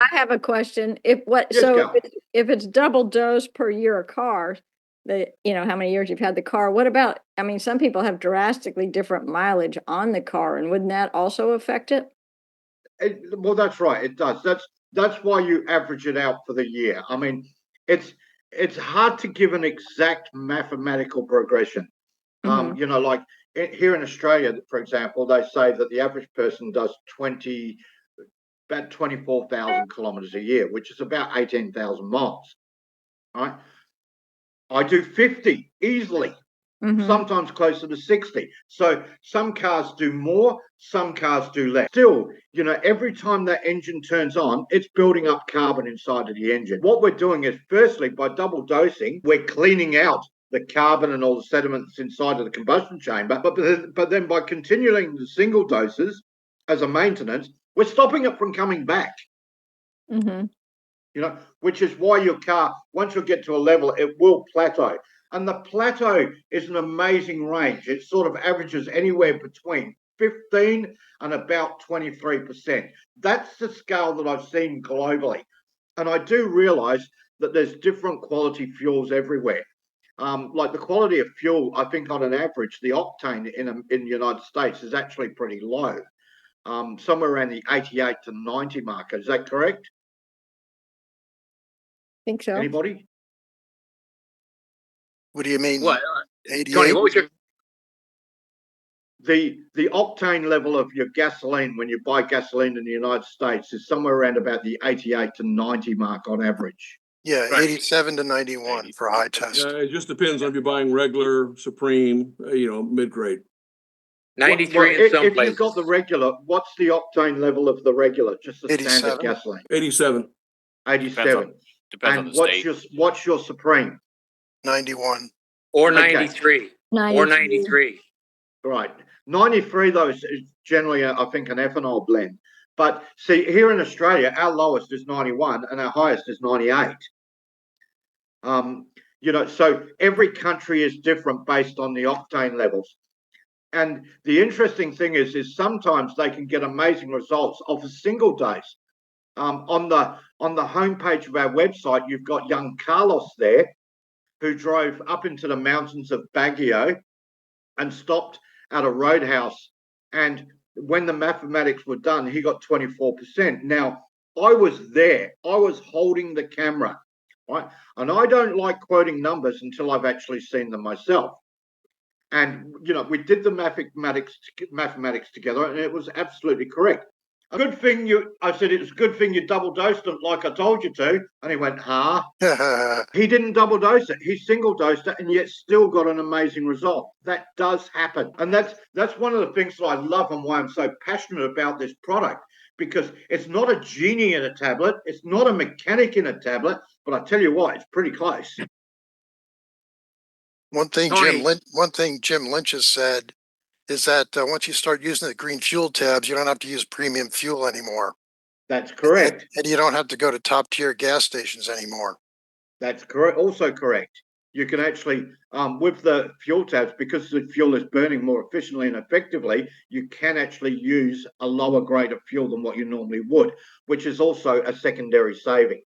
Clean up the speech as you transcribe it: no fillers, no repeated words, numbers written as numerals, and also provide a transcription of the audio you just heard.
I have a question. Yes, Gal. If it's double dose per year of car, how many years you've had the car, what about, I mean, some people have drastically different mileage on the car, and wouldn't that also affect it? Well, that's right. It does. That's why you average it out for the year. I mean, it's it's hard to give an exact mathematical progression. Mhm. Like here in Australia, for example, they say that the average person does about 24,000 kilometers a year, which is about 18,000 miles. Right? I do 50 easily, Mhm. sometimes closer to 60. So some cars do more, some cars do less. Still, every time that engine turns on, it's building up carbon inside of the engine. What we're doing is, firstly, by double dosing, we're cleaning out the carbon and all the sediments inside of the combustion chamber. But then by continuing the single doses as a maintenance, we're stopping it from coming back. Mhm. Which is why your car, once you get to a level, it will plateau. And the plateau is an amazing range. It sort of averages anywhere between 15 and about 23%. That's the scale that I've seen globally. And I do realize that there's different quality fuels everywhere. Like the quality of fuel, I think on an average, the octane in the United States is actually pretty low, somewhere around the 88 to 90 marker. Is that correct? Think so. Anybody? What do you mean? What, Tony? 88? What was your? The octane level of your gasoline when you buy gasoline in the United States is somewhere around about the 88 to 90 mark on average. Yeah, Right. 87 to 91 for high test. It just depends on if you're buying regular, supreme, mid-grade. 93 in some if places. you've got the regular, what's the octane level of the regular? Just the 87? standard gasoline. 87. 87. Depends on And the state. what's your supreme? 91. Or Okay. 93. 93. Or 93. Right. 93, though, is generally, I think, an ethanol blend. But see, here in Australia, our lowest is 91 and our highest is 98. So every country is different based on the octane levels. And the interesting thing is sometimes they can get amazing results off a single dose. On the homepage of our website, you've got young Carlos there, who drove up into the mountains of Baguio and stopped at a roadhouse. And when the mathematics were done, he got 24%. Now, I was there. I was holding the camera, right? And I don't like quoting numbers until I've actually seen them myself. And we did the mathematics together, and it was absolutely correct. I said, it's a good thing you double dosed it like I told you to. And he went, huh? He didn't double dose it. He single dosed it and yet still got an amazing result. That does happen. And that's one of the things that I love and why I'm so passionate about this product, because it's not a genie in a tablet. It's not a mechanic in a tablet, but I tell you what, it's pretty close. One thing Jim Lynch has said is that once you start using the green fuel tabs, you don't have to use premium fuel anymore. That's correct. And you don't have to go to top tier gas stations anymore. That's correct. Also correct. You can actually, with the fuel tabs, because the fuel is burning more efficiently and effectively, you can actually use a lower grade of fuel than what you normally would, which is also a secondary saving.